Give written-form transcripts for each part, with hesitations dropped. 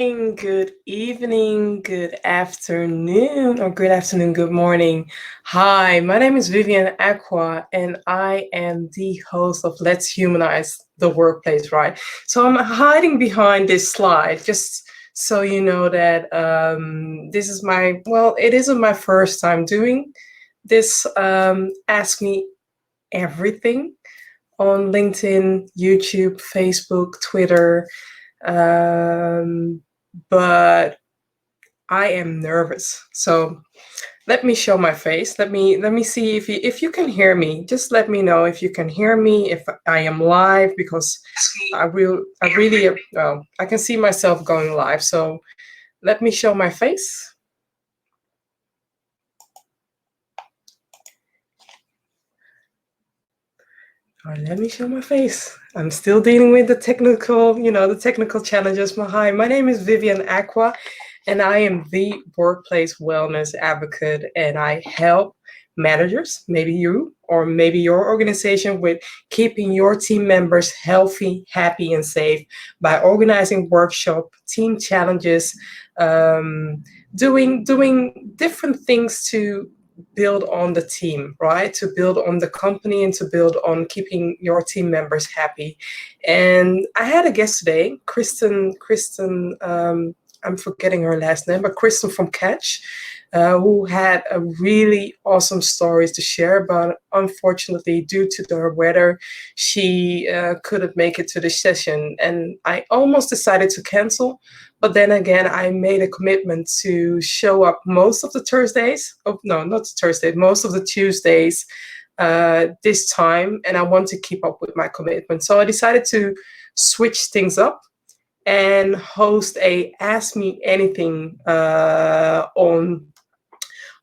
Good evening, good afternoon, or good afternoon, good morning. Hi, my name is 𝗩𝗂𝗃𝗏, and I am the host of Let's Humanize the Workplace, right? So I'm hiding behind this slide just so you know that this is it isn't my first time doing this Ask Me Everything on LinkedIn, YouTube, Facebook, Twitter. But I am nervous. So let me show my face. Let me see if you can hear me. Just let me know if you can hear me, if I am live, because I can see myself going live. So let me show my face. All right, let me show my face. I'm still dealing with the technical challenges. Hi, my name is 𝗩𝗂𝗃𝗏, and I am the workplace wellness advocate, and I help managers, maybe you or maybe your organization, with keeping your team members healthy, happy, and safe by organizing workshop, team challenges, doing different things to build on the team, right? To build on the company and to build on keeping your team members happy. And I had a guest today, Kristen, I'm forgetting her last name, but Kristen from 𝗔𝗯𝘁𝗁, who had a really awesome stories to share, but unfortunately, due to the weather, she couldn't make it to the session. And I almost decided to cancel, but then again, I made a commitment to show up most of the Thursdays. Oh, no, not Thursday, most of the Tuesdays this time, and I want to keep up with my commitment. So I decided to switch things up and host a Ask Me Anything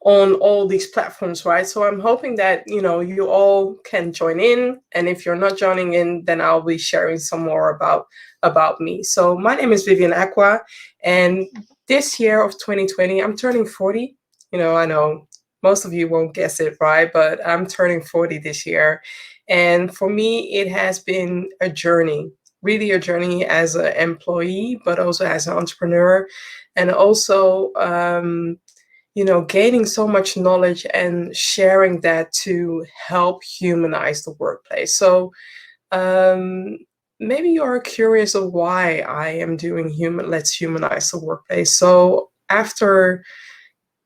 on all these platforms, right? So I'm hoping that, you all can join in. And if you're not joining in, then I'll be sharing some more about me. So my name is 𝗩𝗂𝗃𝗏, and this year of 2020, I'm turning 40. I know most of you won't guess it, right? But I'm turning 40 this year. And for me, it has been a journey, really a journey as an employee, but also as an entrepreneur, and also gaining so much knowledge and sharing that to help humanize the workplace. So maybe you're curious of why I am doing Let's Humanize the Workplace. So after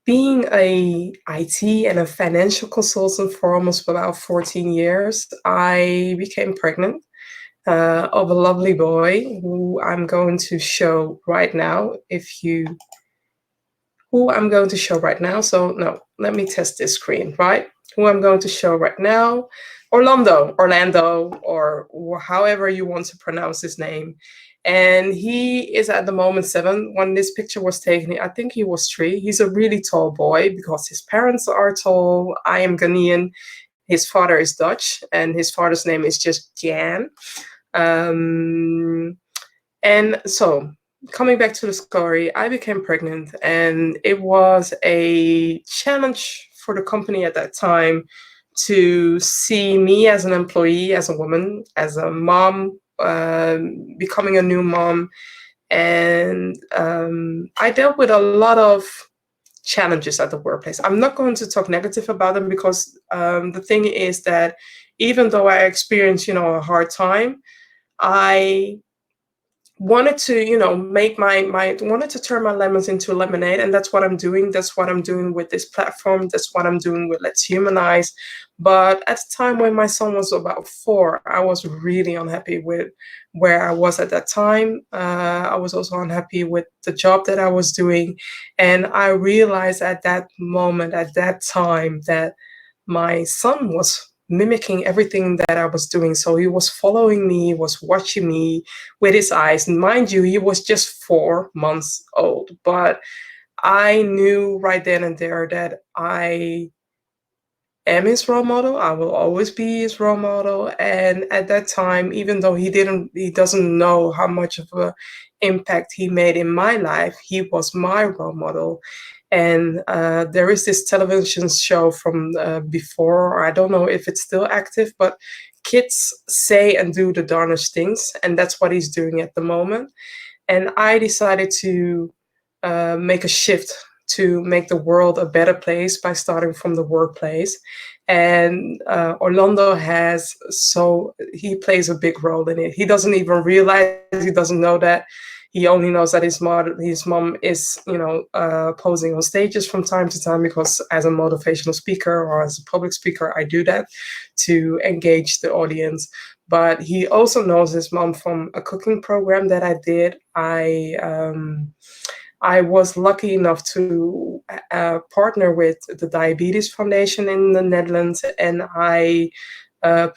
being a IT and a financial consultant for almost about 14 years, I became pregnant of a lovely boy who I'm going to show right now. So no, let me test this screen, right? Who I'm going to show right now, Orlando, or however you want to pronounce his name. And he is at the moment 7. When this picture was taken, I think he was 3. He's a really tall boy because his parents are tall. I am Ghanaian. His father is Dutch, and his father's name is just Jan. And so, coming back to the story, I became pregnant, and it was a challenge for the company at that time to see me as an employee, as a woman, as a mom, becoming a new mom. And I dealt with a lot of challenges at the workplace. I'm not going to talk negative about them because the thing is that even though I experienced, a hard time, I wanted to, wanted to turn my lemons into lemonade, and that's what I'm doing. That's what I'm doing with this platform. That's what I'm doing with Let's Humanize. But at the time when my son was about 4, I was really unhappy with where I was at that time. I was also unhappy with the job that I was doing. And I realized at that moment, at that time, that my son was mimicking everything that I was doing. So he was following me, he was watching me with his eyes. And mind you, he was just 4 months old. But I knew right then and there that I am his role model. I will always be his role model. And at that time, even though he doesn't know how much of an impact he made in my life, he was my role model. And there is this television show from before, I don't know if it's still active, but kids say and do the darnest things. And that's what he's doing at the moment. And I decided to make a shift to make the world a better place by starting from the workplace. And Orlando he plays a big role in it. He doesn't even realize, he doesn't know that. He only knows that his mom is, posing on stages from time to time, because as a motivational speaker or as a public speaker, I do that to engage the audience. But he also knows his mom from a cooking program that I did. I was lucky enough to partner with the Diabetes Foundation in the Netherlands, and I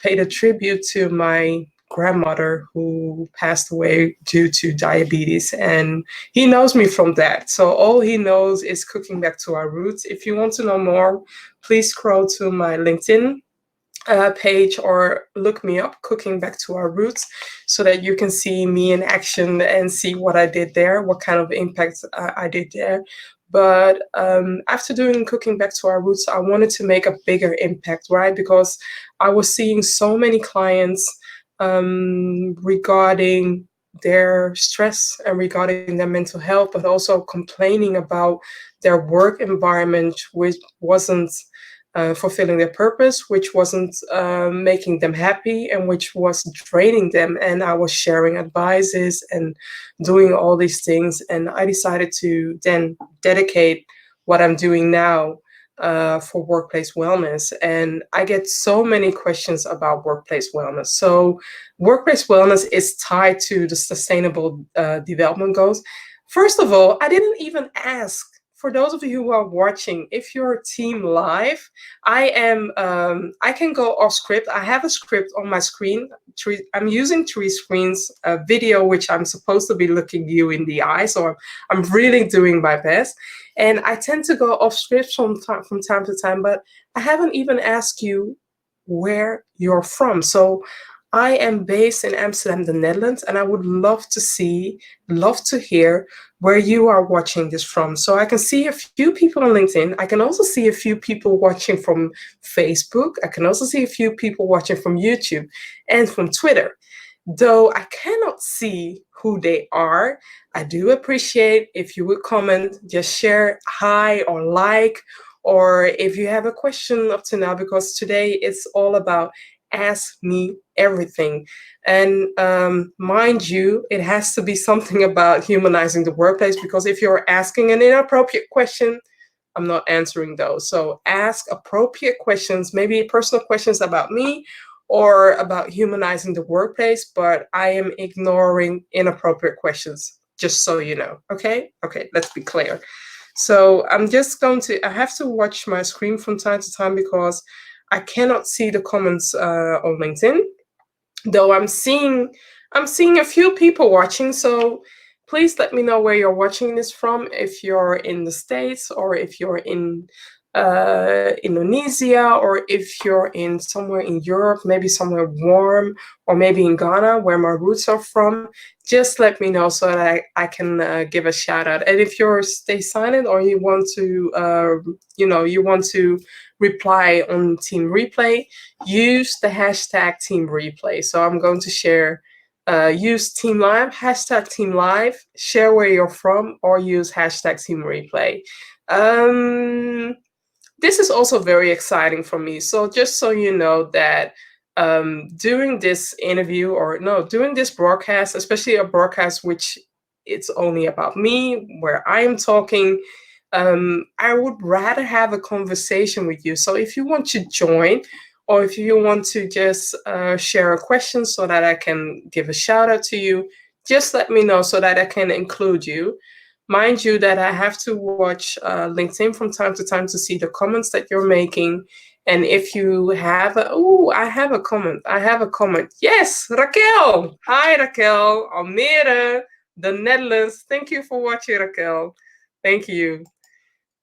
paid a tribute to my grandmother who passed away due to diabetes, and he knows me from that. So all he knows is cooking back to our roots. If you want to know more, please scroll to my LinkedIn page or look me up, Cooking Back to Our Roots, so that you can see me in action and see what I did there, what kind of impact I did there. But after doing Cooking Back to Our Roots, I wanted to make a bigger impact, right? Because I was seeing so many clients regarding their stress and regarding their mental health, but also complaining about their work environment, which wasn't fulfilling their purpose, which wasn't making them happy, and which was draining them. And I was sharing advices and doing all these things. And I decided to then dedicate what I'm doing now for workplace wellness. And I get so many questions about workplace wellness. So workplace wellness is tied to the Sustainable Development Goals. First of all, I didn't even ask. For those of you who are watching, if you're team live, I can go off script. I have a script on my screen. I'm using 3 screens, a video, which I'm supposed to be looking you in the eye. So I'm really doing my best. And I tend to go off script from time to time, but I haven't even asked you where you're from. So I am based in Amsterdam, the Netherlands, and I would love to hear where you are watching this from. So I can see a few people on LinkedIn. I can also see a few people watching from Facebook. I can also see a few people watching from YouTube and from Twitter. Though I cannot see who they are, I do appreciate if you would comment, just share hi or like, or if you have a question up to now, because today it's all about ask me everything. And mind you, it has to be something about humanizing the workplace, because if you're asking an inappropriate question, I'm not answering those. So ask appropriate questions, maybe personal questions about me or about humanizing the workplace, but I am ignoring inappropriate questions, just so you know. Okay, let's be clear. So I have to watch my screen from time to time because I cannot see the comments on LinkedIn, though I'm seeing a few people watching. So please let me know where you're watching this from, if you're in the States, or if you're in Indonesia, or if you're in somewhere in Europe, maybe somewhere warm, or maybe in Ghana, where my roots are from. Just let me know so that I can give a shout out. And if you're stay silent, or you want to reply on Team Replay, use the hashtag Team Replay. So I'm going to share, use Team Live, hashtag Team Live, share where you're from, or use hashtag Team Replay. This is also very exciting for me. So just so you know that doing this interview, or no, doing this broadcast, especially a broadcast which it's only about me, where I am talking, I would rather have a conversation with you. So if you want to join, or if you want to just share a question so that I can give a shout out to you, just let me know so that I can include you. Mind you that I have to watch LinkedIn from time to time to see the comments that you're making. And if you have I have a comment. Yes, Raquel. Hi, Raquel. Almere, the Netherlands. Thank you for watching, Raquel. Thank you.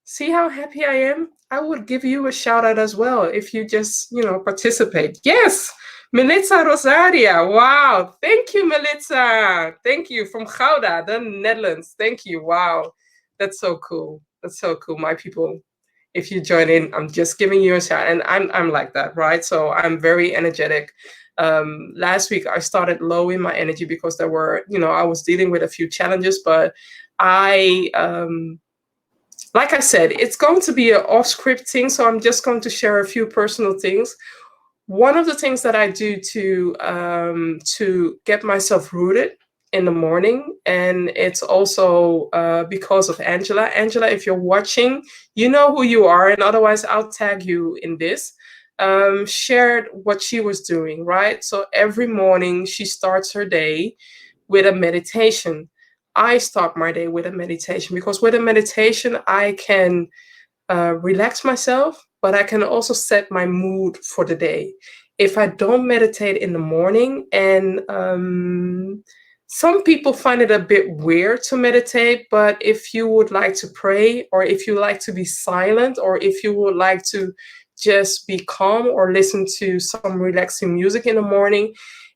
See how happy I am? I would give you a shout out as well if you just, participate. Yes, Melitza Rosaria. Wow. Thank you, Melitza. Thank you, from Gouda, the Netherlands. Thank you. Wow. That's so cool. That's so cool. My people, if you join in, I'm just giving you a shout. And I'm like that, right? So I'm very energetic. Last week I started low in my energy because there were, I was dealing with a few challenges, but I, like I said, it's going to be an off-script thing, so I'm just going to share a few personal things. One of the things that I do to get myself rooted in the morning, and it's also because of Angela. Angela, if you're watching, you know who you are, and otherwise I'll tag you in this. Shared what she was doing, right? So every morning she starts her day with a meditation. I start my day with a meditation because with a meditation I can relax myself, but I can also set my mood for the day. If I don't meditate in the morning, and some people find it a bit weird to meditate, but if you would like to pray, or if you like to be silent, or if you would like to just be calm or listen to some relaxing music in the morning,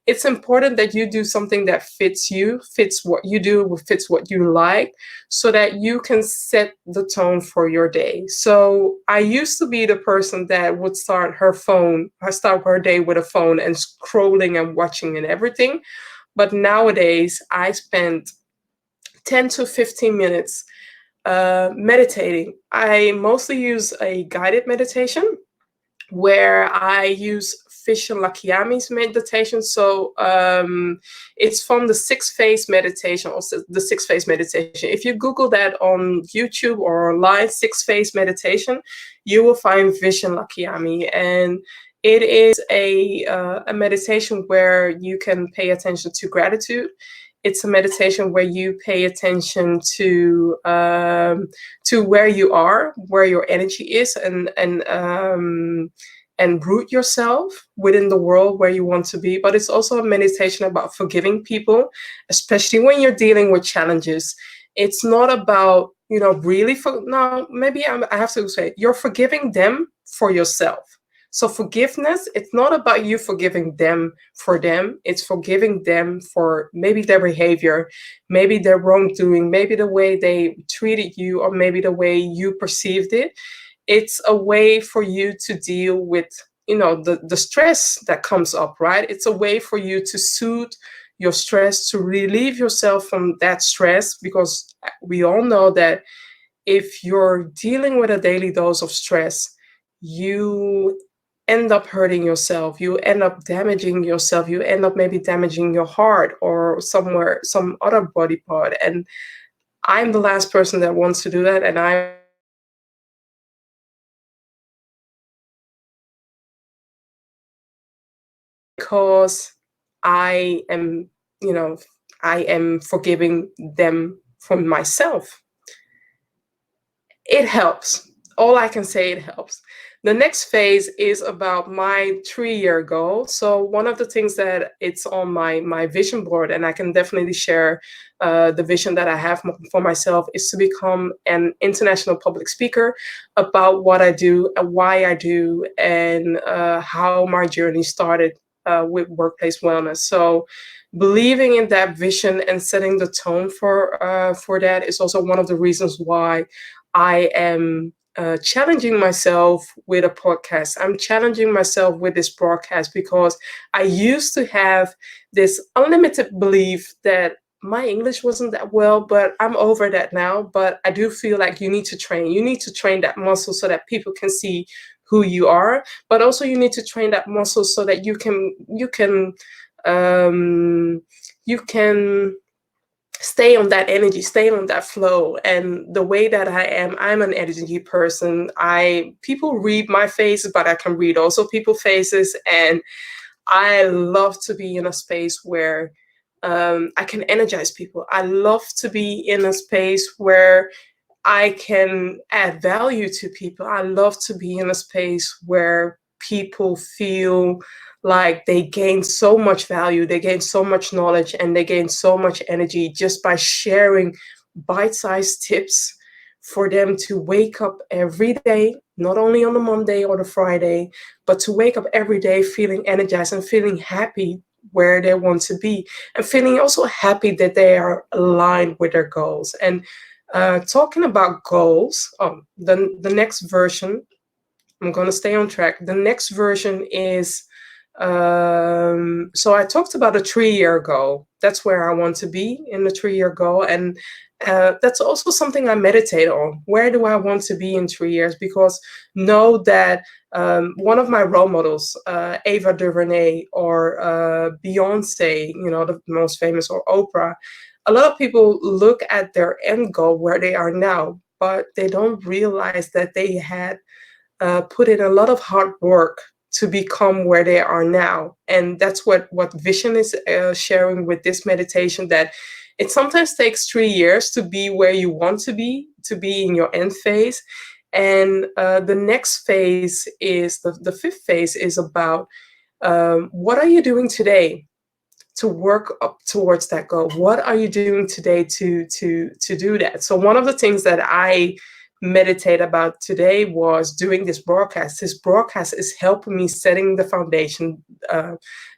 it's important that you do something that fits you, fits what you do, fits what you like, so that you can set the tone for your day. So I used to be the person that would start her day with a phone and scrolling and watching and everything. But nowadays I spend 10 to 15 minutes meditating. I mostly use a guided meditation where I use 𝗔𝗆𝗵𝗶 meditation. So it's from the 6-phase meditation, also the 6-phase meditation. If you Google that on YouTube or online, 6-phase meditation, you will find 𝗔𝗆𝗵𝗶. And it is a meditation where you can pay attention to gratitude. It's a meditation where you pay attention to where you are, where your energy is, and root yourself within the world where you want to be. But it's also a meditation about forgiving people, especially when you're dealing with challenges. It's not about, I have to say, you're forgiving them for yourself. So forgiveness, it's not about you forgiving them for them. It's forgiving them for maybe their behavior, maybe their wrongdoing, maybe the way they treated you, or maybe the way you perceived it. It's a way for you to deal with, the stress that comes up, right? It's a way for you to soothe your stress, to relieve yourself from that stress, because we all know that if you're dealing with a daily dose of stress, you end up hurting yourself, you end up damaging yourself, you end up maybe damaging your heart or some other body part. And I'm the last person that wants to do that. And because I am, I am forgiving them from myself. It helps. All I can say, it helps. The next phase is about my 3-year goal. So one of the things that it's on my vision board, and I can definitely share the vision that I have for myself, is to become an international public speaker about what I do and why I do, and how my journey started with workplace wellness. So believing in that vision and setting the tone for that is also one of the reasons why I am challenging myself with a podcast. I'm challenging myself with this broadcast, because I used to have this unlimited belief that my English wasn't that well, but I'm over that now. But I do feel like you need to train. You need to train that muscle so that people can see who you are, but also you need to train that muscle so that you can stay on that energy, stay on that flow. And the way that I'm an energy person. People read my face, but I can read also people's faces. And I love to be in a space where I can energize people. I love to be in a space where I can add value to people. I love to be in a space where people feel like they gain so much value, they gain so much knowledge, and they gain so much energy just by sharing bite-sized tips for them to wake up every day, not only on the Monday or the Friday, but to wake up every day feeling energized and feeling happy where they want to be, and feeling also happy that they are aligned with their goals. And talking about goals, the next version, I'm going to stay on track. The next version is So I talked about a 3-year goal. That's where I want to be in the 3-year goal. And that's also something I meditate on. Where do I want to be in 3 years? Because know that one of my role models, Ava DuVernay or Beyonce, you know, the most famous, or Oprah, a lot of people look at their end goal where they are now, but they don't realize that they had put in a lot of hard work to become where they are now. And that's what Vision is sharing with this meditation, that it sometimes takes 3 years to be where you want to be in your end phase. And the next phase is, the fifth phase is about what are you doing today to work up towards that goal? What are you doing today to do that? So one of the things that I meditate about today was doing this broadcast. This broadcast is helping me setting the foundation,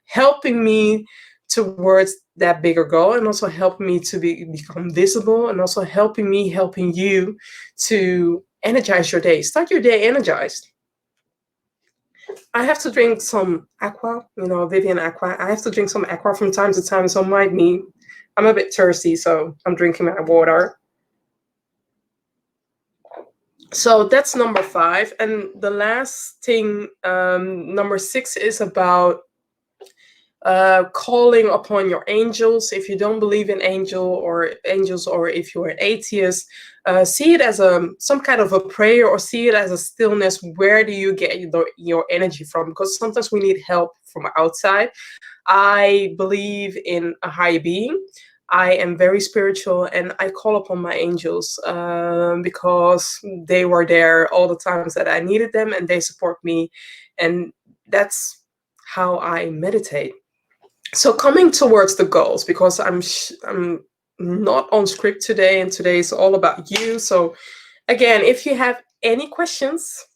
helping me towards that bigger goal, and also helping me to become visible, and also helping you to energize your day. Start your day energized. I have to drink some aqua, you know, Vivian Aqua. I have to drink some aqua from time to time, so mind me. I'm a bit thirsty, so I'm drinking my water. So that's number 5. And the last thing, number 6, is about calling upon your angels. If you don't believe in angels, or if you're an atheist, see it as some kind of a prayer, or see it as a stillness. Where do you get your energy from? Because sometimes we need help from outside. I believe in a higher being. I am very spiritual, and I call upon my angels because they were there all the times that I needed them, and they support me. And that's how I meditate. So coming towards the goals, because I'm not on script today, and today is all about you. So again, if you have any questions,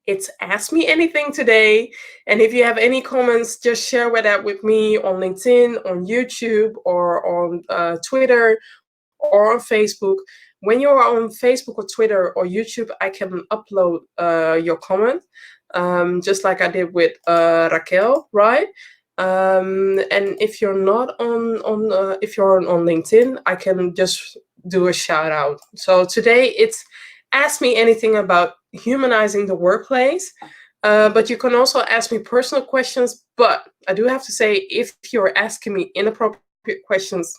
it's Ask Me Anything today. And if you have any comments, just share that with me on LinkedIn, on YouTube, or on Twitter, or on Facebook. When you're on Facebook or Twitter or YouTube, I can upload your comment, just like I did with Raquel, right? And if you're not if you're on LinkedIn, I can just do a shout out. So today it's Ask Me Anything about humanizing the workplace. But you can also ask me personal questions. But I do have to say, if you're asking me inappropriate questions,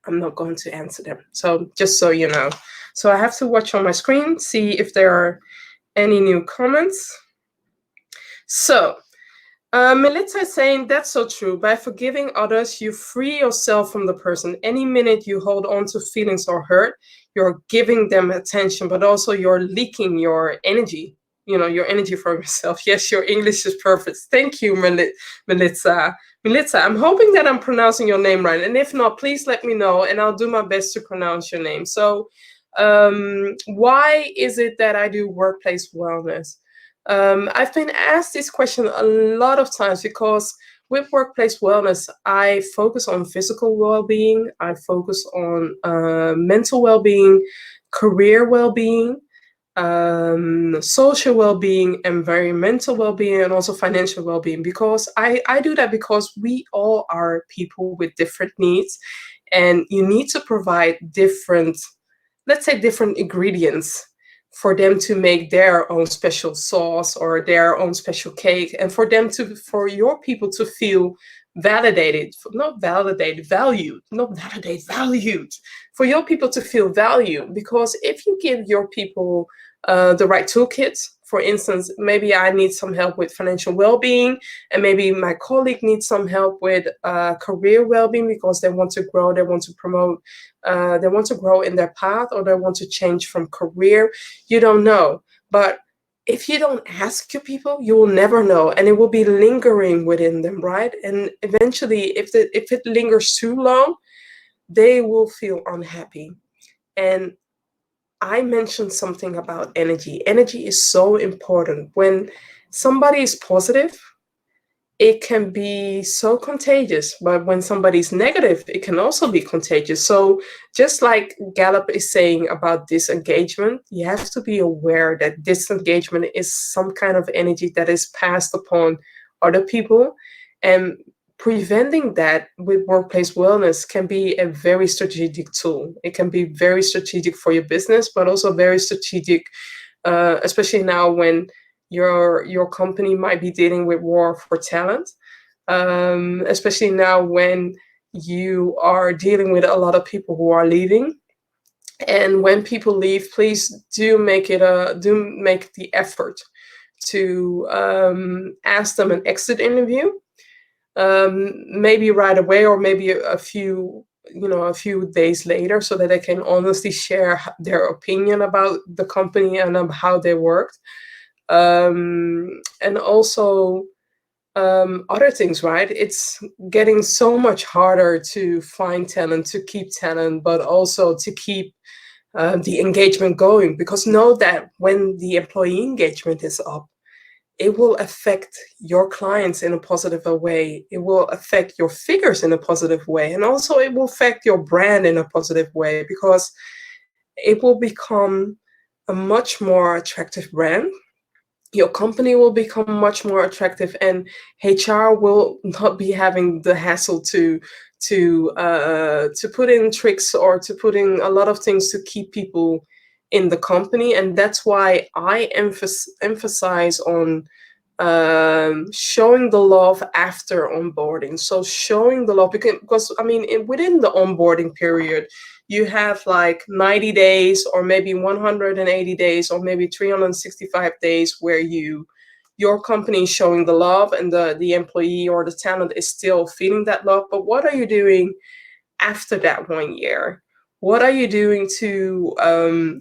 I'm not going to answer them. So just so you know. So I have to watch on my screen, see if there are any new comments. So Melissa is saying, that's so true. By forgiving others, you free yourself from the person. Any minute you hold on to feelings or hurt, you're giving them attention, but also you're leaking your energy, your energy from yourself. Yes, your English is perfect. Thank you, Melissa. Melissa, I'm hoping that I'm pronouncing your name right. And if not, please let me know, and I'll do my best to pronounce your name. So why is it that I do workplace wellness? I've been asked this question a lot of times, because with workplace wellness, I focus on physical well-being, I focus on mental well-being, career well-being, social well-being, environmental well-being, and also financial well-being. Because I do that because we all are people with different needs, and you need to provide different, let's say, different ingredients for them to make their own special sauce or their own special cake, and for your people to feel valued, for your people to feel valued. Because if you give your people the right toolkits, for instance, maybe I need some help with financial well-being, and maybe my colleague needs some help with career well-being, because they want to grow, they want to promote, they want to grow in their path, or they want to change from career. You don't know. But if you don't ask your people, you will never know, and it will be lingering within them, right? And eventually, if it lingers too long, they will feel unhappy. And I mentioned something about energy. Energy is so important. When somebody is positive, it can be so contagious. But when somebody's negative, it can also be contagious. So just like Gallup is saying about disengagement, you have to be aware that disengagement is some kind of energy that is passed upon other people. And preventing that with workplace wellness can be a very strategic tool. It can be very strategic for your business, but also very strategic, especially now when your company might be dealing with war for talent, especially now when you are dealing with a lot of people who are leaving. And when people leave, please do make the effort to ask them an exit interview, maybe right away or maybe a few days later, so that they can honestly share their opinion about the company and how they worked. And also other things, right? It's getting so much harder to find talent, to keep talent, but also to keep the engagement going, because know that when the employee engagement is up, it will affect your clients in a positive way. It will affect your figures in a positive way. And also it will affect your brand in a positive way, because it will become a much more attractive brand. Your company will become much more attractive, and HR will not be having the hassle to put in tricks or to put in a lot of things to keep people in the company. And that's why I emphasize on showing the love after onboarding. So showing the love, because I mean, within the onboarding period, you have like 90 days or maybe 180 days or maybe 365 days where your company is showing the love, and the employee or the talent is still feeling that love. But what are you doing after that 1 year? What are you doing to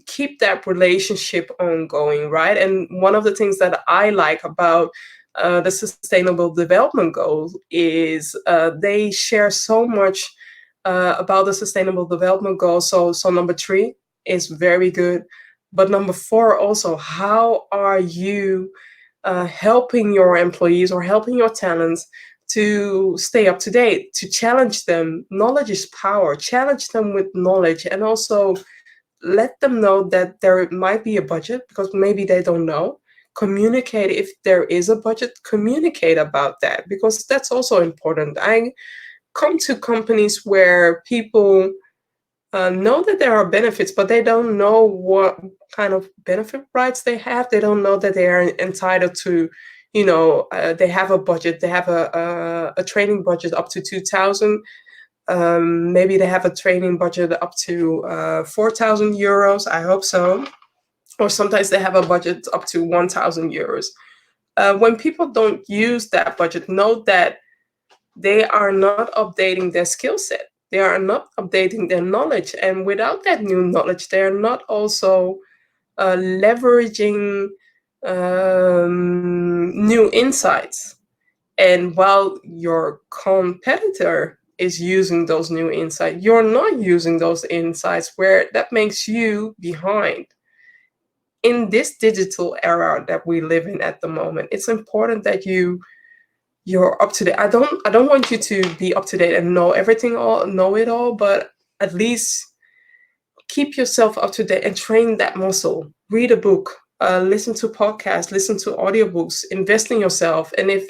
keep that relationship ongoing, right? And one of the things that I like about the Sustainable Development Goals is they share so much about the Sustainable Development Goals. So number 3 is very good, but number 4 also, how are you helping your employees or helping your talents to stay up to date, to challenge them? Knowledge is power. Challenge them with knowledge, and also let them know that there might be a budget, because maybe they don't know. Communicate if there is a budget, communicate about that, because that's also important. I come to companies where people know that there are benefits, but they don't know what kind of benefit rights they have. They don't know that they are entitled to, they have a budget. They have a training budget up to 2,000. Maybe they have a training budget up to 4,000 euros. I hope so. Or sometimes they have a budget up to 1,000 euros. When people don't use that budget, know that they are not updating their skill set. They are not updating their knowledge. And without that new knowledge, they are not also leveraging new insights. And while your competitor is using those new insights, you're not using those insights, where that makes you behind. In this digital era that we live in at the moment, it's important that you're up to date. I don't want you to be up to date and know everything, know it all, but at least keep yourself up to date and train that muscle. Read a book, listen to podcasts, listen to audiobooks, invest in yourself. And if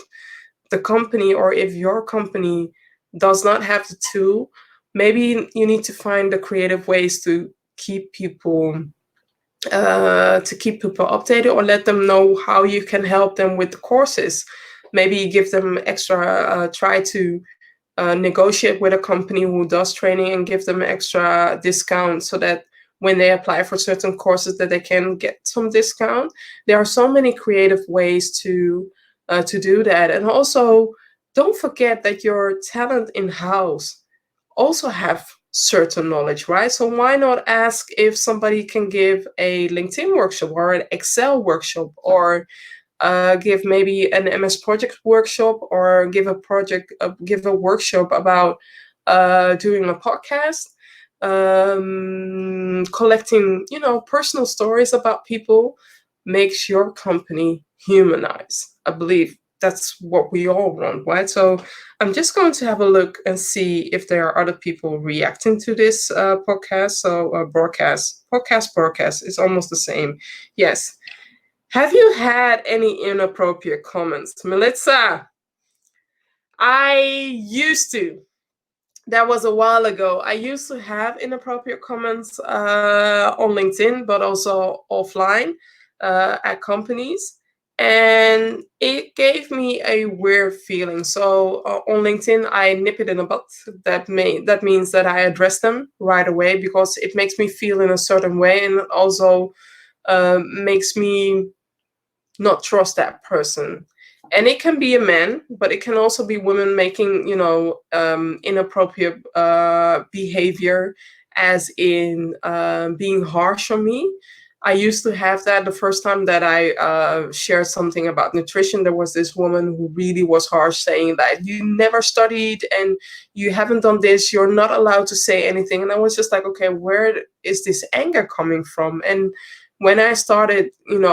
the company or if your company does not have the tool, maybe you need to find the creative ways to keep people updated, or let them know how you can help them with the courses. Maybe give them extra, try to negotiate with a company who does training and give them extra discount, so that when they apply for certain courses that they can get some discount. There are so many creative ways to do that. And also, don't forget that your talent in-house also have certain knowledge, right? So why not ask if somebody can give a LinkedIn workshop or an Excel workshop, or give maybe an MS Project workshop, or give a workshop about doing a podcast, collecting, personal stories about people. Makes your company humanize. I believe that's what we all want, right? So I'm just going to have a look and see if there are other people reacting to this podcast. So broadcast is almost the same. Yes. Have you had any inappropriate comments? Melissa, I used to. That was a while ago. I used to have inappropriate comments on LinkedIn, but also offline at companies. And it gave me a weird feeling. So on LinkedIn, I nip it in the bud. That means that I address them right away because it makes me feel in a certain way, and it also makes me not trust that person. And it can be a man, but it can also be women making, inappropriate behavior, as in being harsh on me. I used to have that the first time that I shared something about nutrition. There was this woman who really was harsh, saying that you never studied and you haven't done this, you're not allowed to say anything. And I was just like, okay, where is this anger coming from? And when I started, being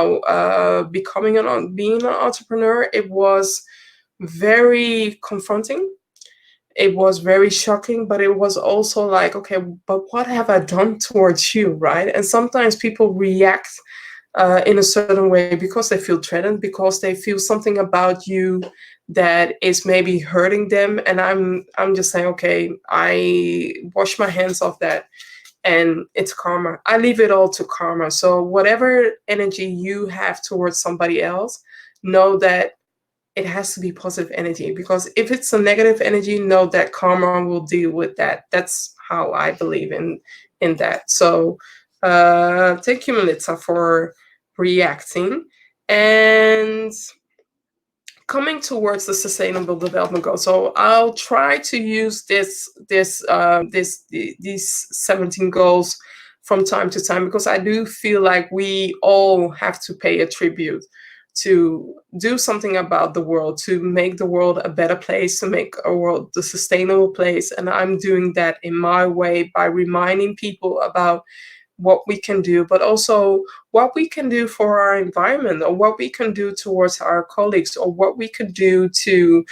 an entrepreneur, it was very confronting. It was very shocking, but it was also like, okay, but what have I done towards you, right? And sometimes people react in a certain way because they feel threatened, because they feel something about you that is maybe hurting them. And I'm just saying, okay, I wash my hands off that, and it's karma. I leave it all to karma. So whatever energy you have towards somebody else, know that it has to be positive energy, because if it's a negative energy, know that karma will deal with that. That's how I believe in that. So thank you, Melissa, for reacting. And coming towards the sustainable development goals. So I'll try to use these 17 goals from time to time, because I do feel like we all have to pay a tribute to do something about the world, to make the world a better place, to make a world the sustainable place. And I'm doing that in my way by reminding people about what we can do, but also what we can do for our environment, or what we can do towards our colleagues, or what we could do to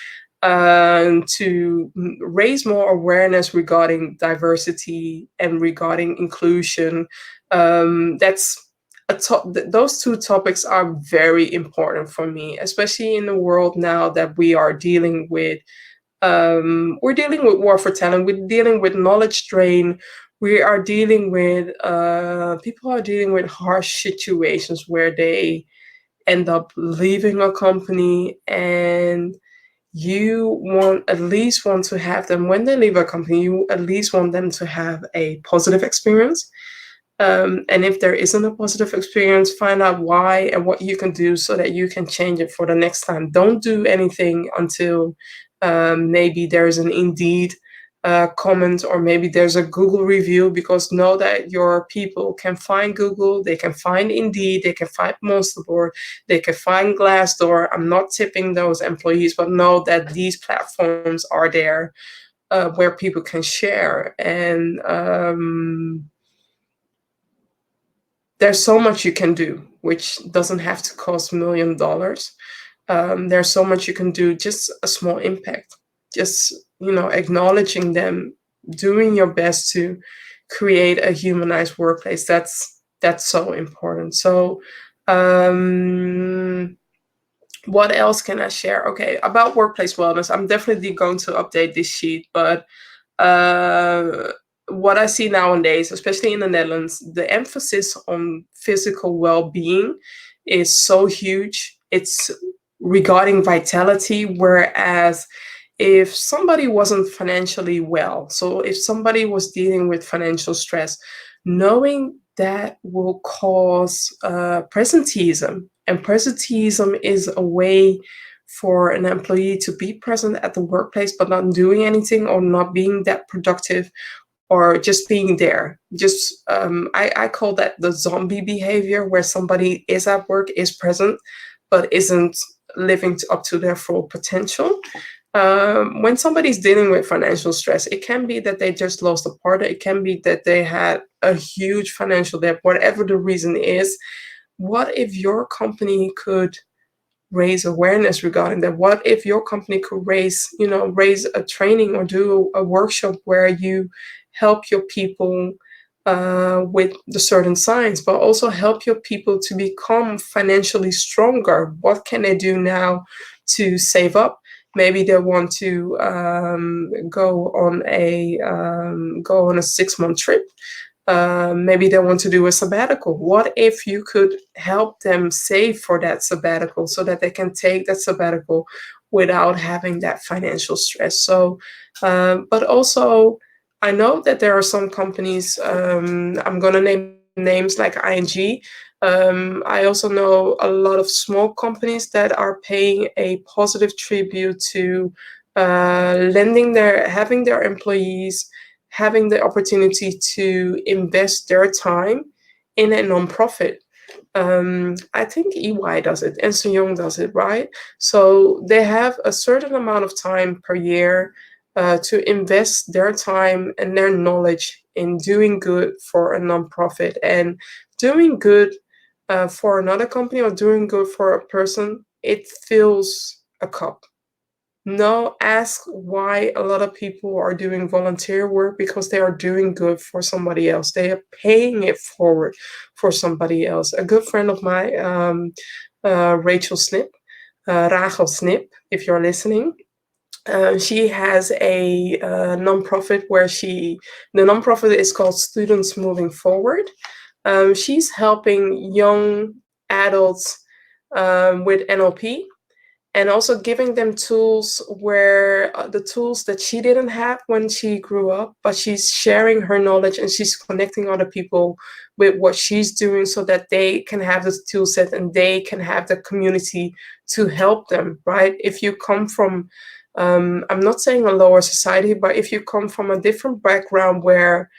raise more awareness regarding diversity and regarding inclusion. That's those two topics are very important for me, especially in the world now that we are dealing with. We're dealing with war for talent. We're dealing with knowledge drain. We are dealing with people are dealing with harsh situations where they end up leaving a company, and you at least want to have them, when they leave a company, you at least want them to have a positive experience. And if there isn't a positive experience, find out why and what you can do so that you can change it for the next time. Don't do anything until maybe there's an Indeed comment, or maybe there's a Google review, because know that your people can find Google, they can find Indeed, they can find Monsterboard, they can find Glassdoor. I'm not tipping those employees, but know that these platforms are there where people can share. And there's so much you can do, which doesn't have to cost $1 million. There's so much you can do, just a small impact, just acknowledging them, doing your best to create a humanized workplace. That's so important. So what else can I share? Okay, about workplace wellness, I'm definitely going to update this sheet, but what I see nowadays, especially in the Netherlands, the emphasis on physical well-being is so huge. It's regarding vitality, whereas if somebody wasn't financially well, so if somebody was dealing with financial stress, knowing that will cause presenteeism. And presenteeism is a way for an employee to be present at the workplace, but not doing anything, or not being that productive, or just being there. Just I call that the zombie behavior, where somebody is at work, is present, but isn't living up to their full potential. When somebody's dealing with financial stress, it can be that they just lost a partner. It can be that they had a huge financial debt, whatever the reason is. What if your company could raise awareness regarding that? What if your company could raise a training or do a workshop where you help your people with the certain signs, but also help your people to become financially stronger? What can they do now to save up? Maybe they want to go on a 6-month trip. Maybe they want to do a sabbatical. What if you could help them save for that sabbatical so that they can take that sabbatical without having that financial stress? So, but also, I know that there are some companies, I'm going to name names like ING. I also know a lot of small companies that are paying a positive tribute to having their employees having the opportunity to invest their time in a nonprofit. I think EY does it, Ernst & Young does it, right? So they have a certain amount of time per year to invest their time and their knowledge in doing good for a nonprofit. And doing good for another company or doing good for a person, it fills a cup. No, ask why a lot of people are doing volunteer work, because they are doing good for somebody else. They are paying it forward for somebody else. A good friend of mine, Rachel Snip, Rachel Snip, if you're listening, she has a nonprofit where the nonprofit is called Students Moving Forward. She's helping young adults with NLP, and also giving them tools where the tools that she didn't have when she grew up, but she's sharing her knowledge and she's connecting other people with what she's doing so that they can have this tool set and they can have the community to help them, right? If you come from, I'm not saying a lower society, but if you come from a different background where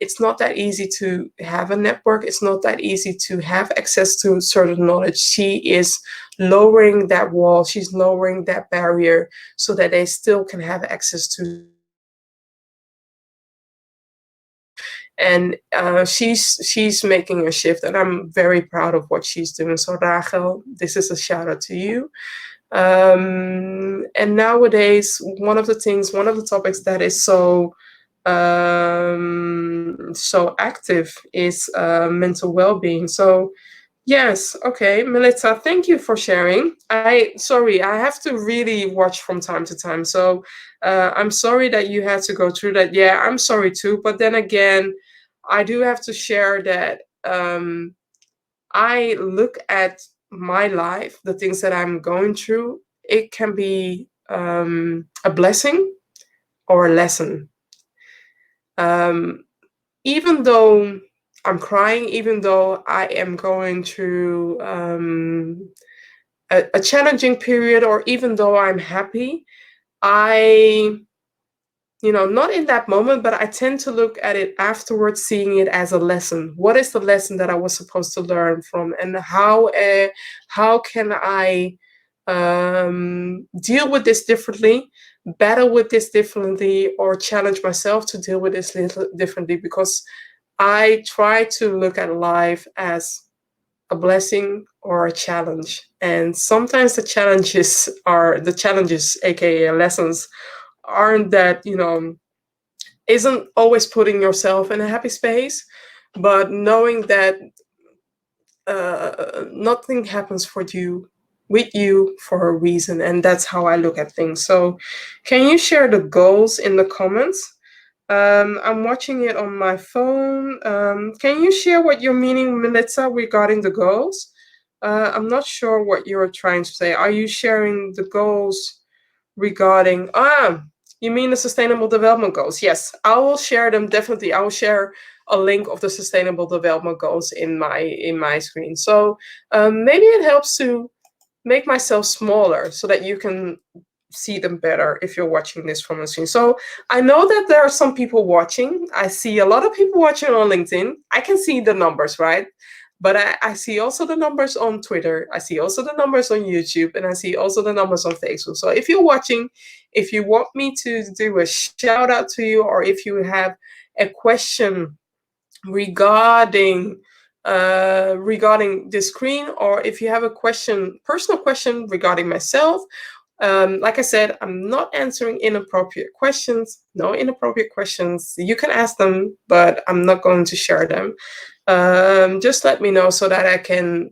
it's not that easy to have a network, it's not that easy to have access to certain knowledge, she is lowering that wall, she's lowering that barrier so that they still can have access to. And she's making a shift, and I'm very proud of what she's doing. So Rachel, this is a shout out to you. And nowadays, one of the topics that is so active is mental well-being. So yes, okay, Melissa, thank you for sharing. I have to really watch from time to time. So I'm sorry that you had to go through that. Yeah, I'm sorry too. But then again, I do have to share that I look at my life, the things that I'm going through, it can be a blessing or a lesson. Even though I'm crying, even though I am going through a challenging period, or even though I'm happy, not in that moment, but I tend to look at it afterwards, seeing it as a lesson. What is the lesson that I was supposed to learn from, and how can I deal with this differently, battle with this differently, or challenge myself to deal with this differently? Because I try to look at life as a blessing or a challenge. And sometimes the challenges, aka lessons, aren't that, isn't always putting yourself in a happy space, but knowing that nothing happens with you for a reason. And that's how I look at things. So can you share the goals in the comments? I'm watching it on my phone. Can you share what you're meaning, Melissa, regarding the goals? I'm not sure what you're trying to say. Are you sharing the goals regarding, you mean the Sustainable Development Goals? Yes, I will share them, definitely. I will share a link of the Sustainable Development Goals in my screen. So maybe it helps to make myself smaller so that you can see them better if you're watching this from a screen. So I know that there are some people watching. I see a lot of people watching on LinkedIn. I can see the numbers, right? But I see also the numbers on Twitter. I see also the numbers on YouTube, and I see also the numbers on Facebook. So if you're watching, if you want me to do a shout out to you, or if you have a question regarding this screen, or if you have a personal question regarding myself, like I said, I'm not answering inappropriate questions. No inappropriate questions. You can ask them, but I'm not going to share them. Just let me know so that I can,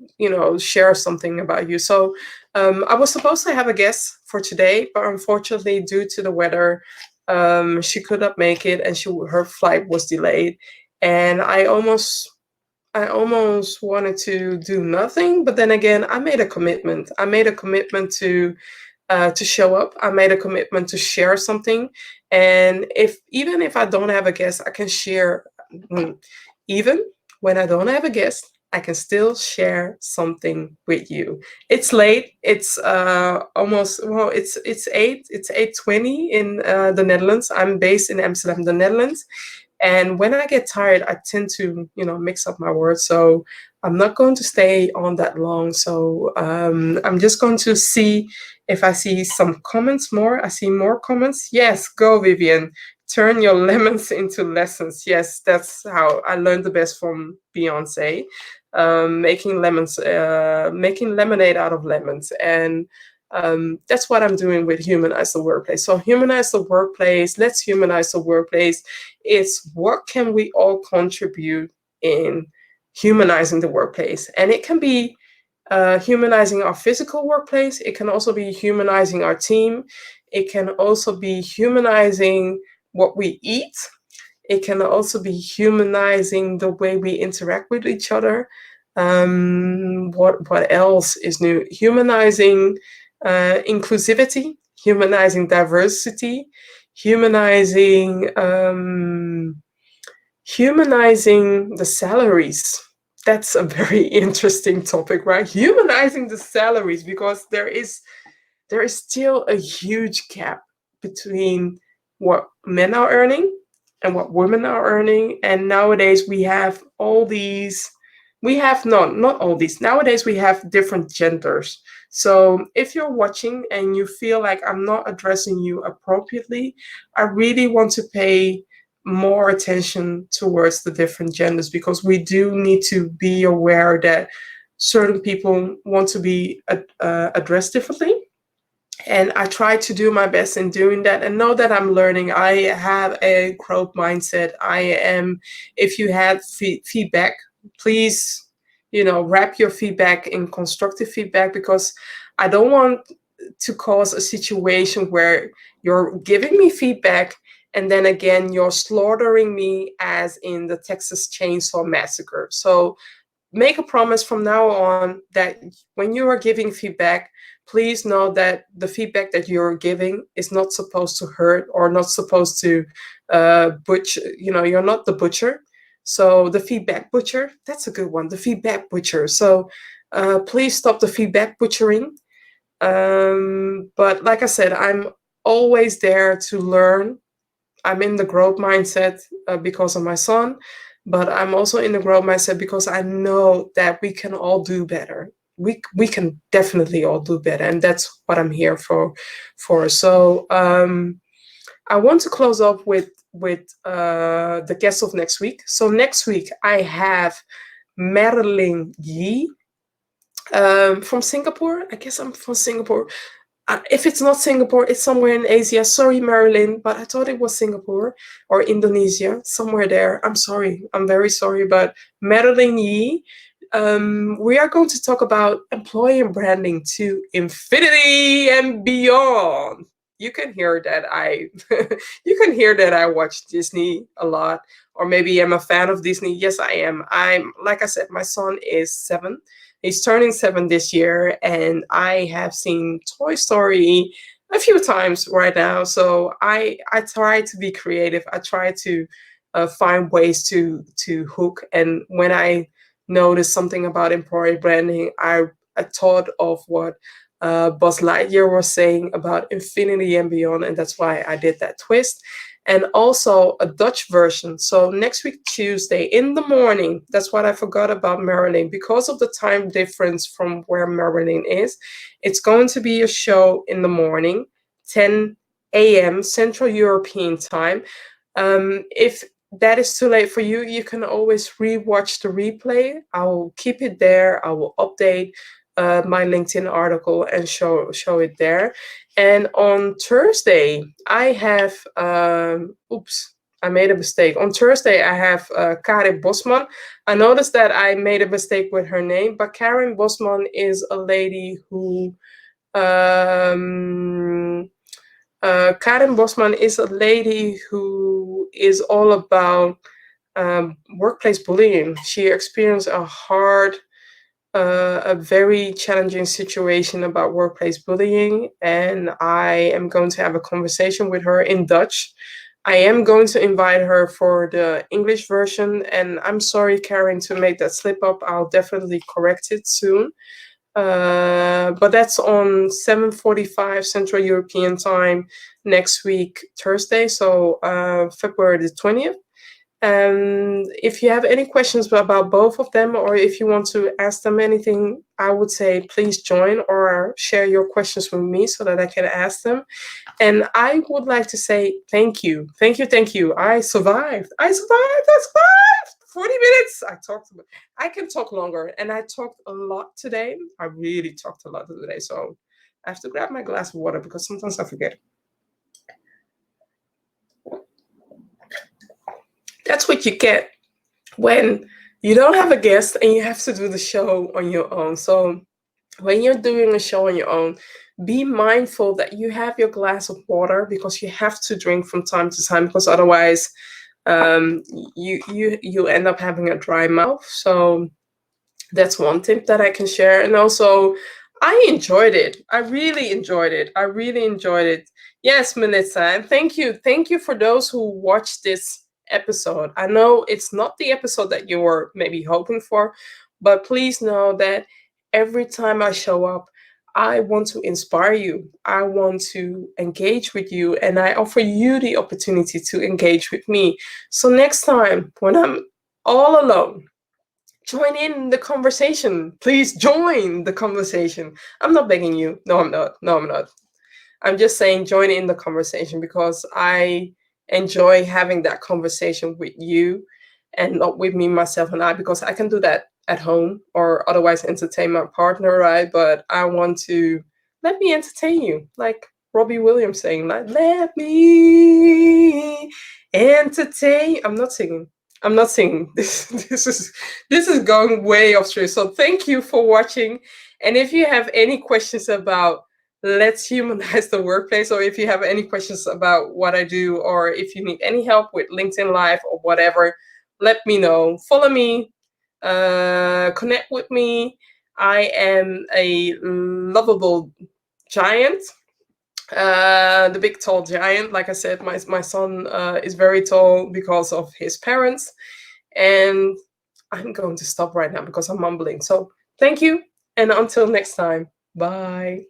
share something about you. So I was supposed to have a guest for today, but unfortunately, due to the weather, she could not make it, and her flight was delayed. And I almost wanted to do nothing, but then again, I made a commitment. I made a commitment to show up. I made a commitment to share something, and even if I don't have a guest, I can share. Even when I don't have a guest, I can still share something with you. It's late. It's it's 8:20 in the Netherlands. I'm based in Amsterdam, the Netherlands. And when I get tired, I tend to, mix up my words. So I'm not going to stay on that long. So I'm just going to see if I see some comments more. I see more comments. Yes, go Vivian. Turn your lemons into lessons. Yes, that's how I learned the best from Beyonce. Making lemonade out of lemons. And that's what I'm doing with Humanize the Workplace. So Humanize the Workplace, let's humanize the workplace. It's what can we all contribute in humanizing the workplace? And it can be humanizing our physical workplace. It can also be humanizing our team. It can also be humanizing what we eat. It can also be humanizing the way we interact with each other. What else is new? Humanizing inclusivity, humanizing diversity, humanizing the salaries. That's a very interesting topic, right? Humanizing the salaries, because there is still a huge gap between what men are earning and what women are earning. And nowadays we have all these, not all these, nowadays we have different genders. So if you're watching and you feel like I'm not addressing you appropriately, I really want to pay more attention towards the different genders, because we do need to be aware that certain people want to be addressed differently. And I try to do my best in doing that, and know that I'm learning. I have a growth mindset. If you had feedback, please, wrap your feedback in constructive feedback, because I don't want to cause a situation where you're giving me feedback and then again you're slaughtering me, as in the Texas Chainsaw Massacre. So make a promise from now on that when you are giving feedback, please know that the feedback that you're giving is not supposed to hurt or not supposed to butcher. You're not the butcher. So the feedback butcher, that's a good one. The feedback butcher. So please stop the feedback butchering. But like I said, I'm always there to learn. I'm in the growth mindset because of my son, but I'm also in the growth mindset because I know that we can all do better. We can definitely all do better, and that's what I'm here for. So I want to close up with the guest of next week. So next week I have 𝗪𝗛𝗺 from Singapore. I guess I'm from Singapore. If it's not Singapore, it's somewhere in Asia. Sorry, Marilyn, but I thought it was Singapore or Indonesia, somewhere there. I'm sorry. I'm very sorry, but 𝗪𝗛𝗺, we are going to talk about employer branding to infinity and beyond. You can hear that I watch Disney a lot, or maybe I'm a fan of Disney. Yes, I am. Like I said, my son is 7. He's turning 7 this year, and I have seen Toy Story a few times right now. So I try to be creative. I try to find ways to hook. And when I noticed something about employer branding, I thought of what Buzz Lightyear was saying about infinity and beyond, and that's why I did that twist. And also a Dutch version. So next week, Tuesday in the morning, that's what I forgot about 𝗪𝗛𝗺. Because of the time difference from where 𝗪𝗛𝗺 is, it's going to be a show in the morning, 10 a.m. Central European time. If that is too late for you, you can always rewatch the replay. I will keep it there. I will update my LinkedIn article and show it there. And on Thursday, I have, I made a mistake. On Thursday, I have Karin Bosman. I noticed that I made a mistake with her name, but Karin Bosman is a lady who Karen Bosman is a lady who is all about workplace bullying. She experienced a very challenging situation about workplace bullying, and I am going to have a conversation with her in Dutch. I am going to invite her for the English version, and I'm sorry, Karen, to make that slip up. I'll definitely correct it soon. But that's on 7:45 Central European Time next week, Thursday, so February the 20th. And if you have any questions about both of them, or if you want to ask them anything, I would say please join or share your questions with me so that I can ask them. And I would like to say thank you. Thank you, thank you. I survived. I survived. 40 minutes. I can talk longer, and I talked a lot today. I really talked a lot today, so I have to grab my glass of water because sometimes I forget. That's what you get when you don't have a guest and you have to do the show on your own. So when you're doing a show on your own, be mindful that you have your glass of water, because you have to drink from time to time, because otherwise you end up having a dry mouth. So that's one tip that I can share. And also, I enjoyed it. I really enjoyed it. Yes, Melissa, and thank you for those who watched this episode. I know it's not the episode that you were maybe hoping for, but please know that every time I show up, I want to inspire you. I want to engage with you, and I offer you the opportunity to engage with me. So next time, when I'm all alone, join in the conversation. Please join the conversation. I'm not begging you. No, I'm not. I'm just saying join in the conversation, because I enjoy having that conversation with you and not with me, myself, and I, because I can do that at home or otherwise entertain my partner, right? But I want to let me entertain you, like Robbie Williams saying, like, let me entertain. I'm not singing. This is going way off track. So thank you for watching. And if you have any questions about Let's Humanize the Workplace, or if you have any questions about what I do, or if you need any help with LinkedIn Live or whatever, let me know. Follow me, connect with me. I am a lovable giant. The big tall giant. Like I said, my son is very tall because of his parents. And I'm going to stop right now because I'm mumbling. So thank you, and until next time, bye.